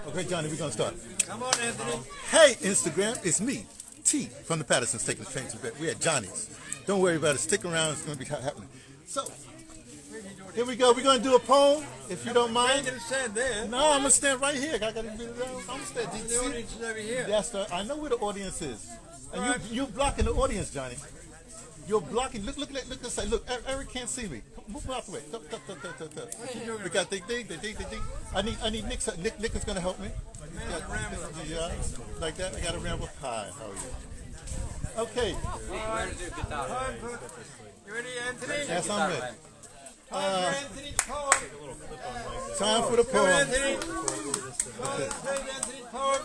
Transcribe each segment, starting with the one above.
Okay, Johnny, we're going to start. Come on, Anthony. Hey, Instagram, it's me, T, from the Pattersons, taking the train to bed. We're at Johnny's. Don't worry about it. Stick around. It's going to be happening. So, here we go. We're going to do a poem, if you don't mind. You're going to stand there. No, I'm going to stand right here. I got to be I'm going to stand. The audience is over here. Yes, sir. I know where the audience is. And you're blocking the audience, Johnny. You're blocking. Look at this side. Look, Eric can't see me. Move out the way. We got ding. I need Nick. Nick is going to help me. Yeah, like that. I got to ramble. Hi, how are you? Okay. You ready, Anthony? Yes, I'm ready. Anthony's poem. Time for the poem. Anthony. Anthony's poem.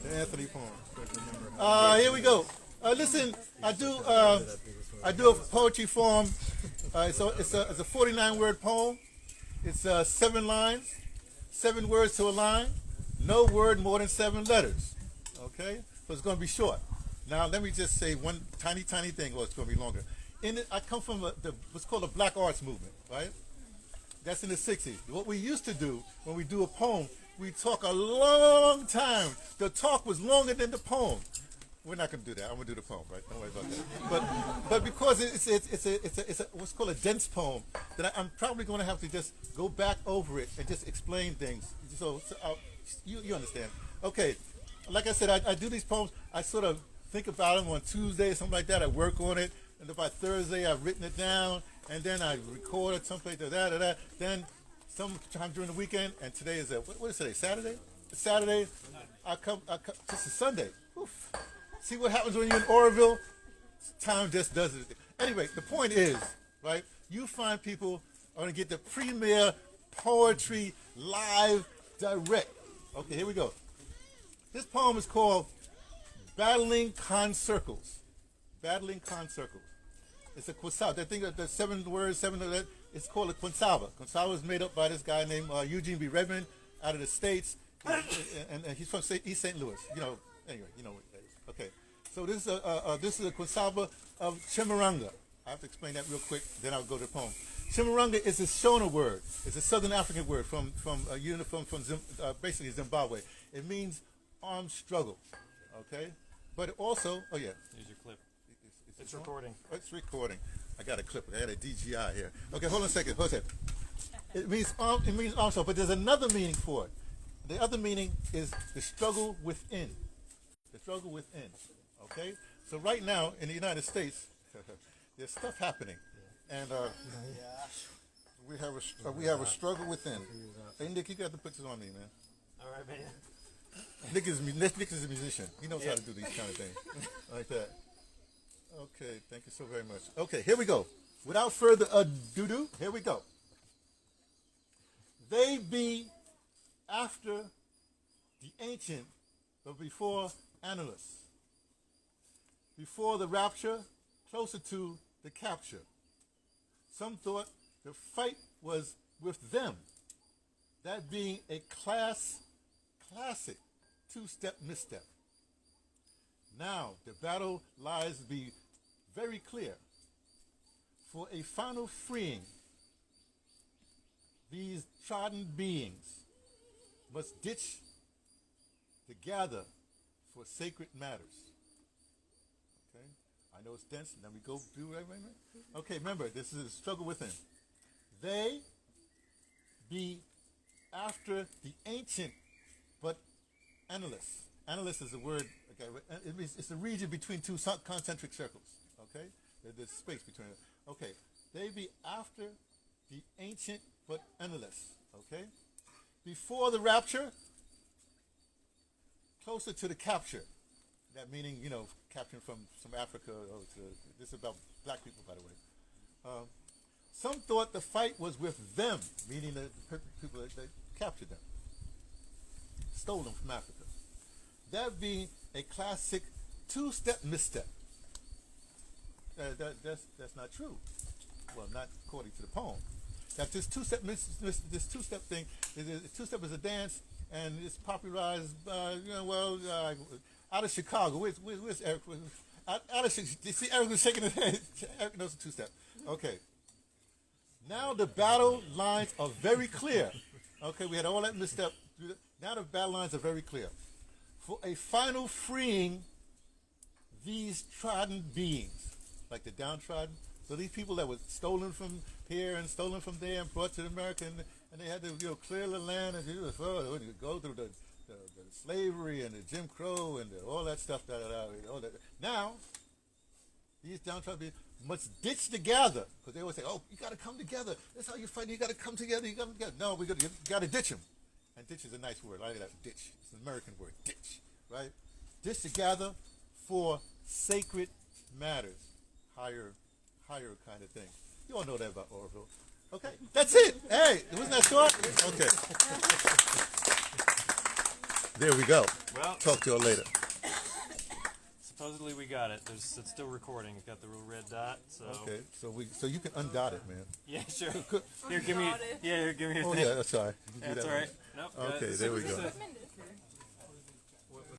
The Anthony poem. Here we go. Listen, I do a poetry form. It's a 49-word poem. It's 7 lines, 7 words to a line. No word more than 7 letters. Okay, so it's going to be short. Now let me just say one tiny thing, or it's going to be longer. I come from what's called the Black Arts movement, right? That's in the 60s. What we used to do when we do a poem, we talk a long time. The talk was longer than the poem. We're not going to do that. I'm going to do the poem, right? Don't worry about that. But because it's a what's called a dense poem, that I'm probably going to have to just go back over it and just explain things. So you understand? Okay. Like I said, I do these poems. I sort of think about them on Tuesday or something like that. I work on it, and by Thursday I've written it down, and then I record it someplace. Then sometime during the weekend, and today is what is today? Saturday. Saturday. I come. This is Sunday. Oof. See what happens when you're in Oroville? Time just does it. Anyway, the point is, right, you find people are going to get the premier poetry live direct. Okay, here we go. This poem is called Battling ConCircles. Battling ConCircles. It's a Kwansaba. I think the 7 words, 7 of that, it's called a Kwansaba. Kwansaba is made up by this guy named Eugene B. Redmond out of the States. And he's from East St. Louis. Anyway, you know what that is. Okay, so this is a Kwansaba of Chimaranga. I have to explain that real quick, then I'll go to the poem. Chimaranga is a Shona word. It's a Southern African word from basically Zimbabwe. It means armed struggle. Okay, but also, oh yeah. Here's your clip. It's recording. Oh, it's recording. I got a clip. I got a DJI here. Okay, hold on a second. It means armed struggle, but there's another meaning for it. The other meaning is the struggle within. The struggle within. Okay? So right now in the United States, there's stuff happening. And we have a struggle within. Hey Nick, you got to put this on me, man. All right, man. Nick is a musician. He knows how to do these kind of things. Like that. Okay, thank you so very much. Okay, here we go. Without further ado, here we go. They be after the ancient, but before analysts. Before the rapture, closer to the capture. Some thought the fight was with them, that being a classic 2-step misstep. Now the battle lies be very clear. For a final freeing, these trodden beings must ditch to gather for sacred matters. Okay? I know it's dense. Let me go do right. Okay, remember, this is a struggle within. They be after the ancient, but analysts. Analyst is a word, okay, it means it's the region between 2 concentric circles. Okay? There's space between them. Okay. They be after the ancient, but analysts. Okay? Before the rapture, closer to the capture. That meaning, capturing from Africa. This is about black people, by the way. Some thought the fight was with them, meaning the people that captured them, stole them from Africa. That being a classic 2-step misstep. That's not true. Well, not according to the poem. That this 2-step this 2-step thing, 2-step is a dance, and it's popularized, out of Chicago. Where's Eric? Out of you see Eric was shaking his head. Eric knows the 2-step. Okay. Now the battle lines are very clear. Okay, we had all that misstep. Now the battle lines are very clear. For a final freeing these trodden beings, like the downtrodden. So these people that were stolen from here and stolen from there and brought to America, and they had to clear the land and go through the slavery and the Jim Crow and all that stuff. All that. Now, these downtrodden beings must ditch together, because they always say, "Oh, you got to come together. That's how you fight. You got to come together. You got to come together." No, you got to ditch them. And ditch is a nice word. I like that. Ditch. It's an American word. Ditch. Right? Ditch together for sacred matters. Higher kind of thing. You all know that about Orville. Okay, that's it. Hey, wasn't that short? Okay. There we go. Well, Talk to you all later. supposedly we got it. It's still recording. It's got the little red dot. So Okay, so you can undot it, man. yeah, sure. Here, give me. Yeah, here, give me. Oh thing. yeah, that's all right. You can do That's that all one. right. Nope. Okay, there we go. Recommended.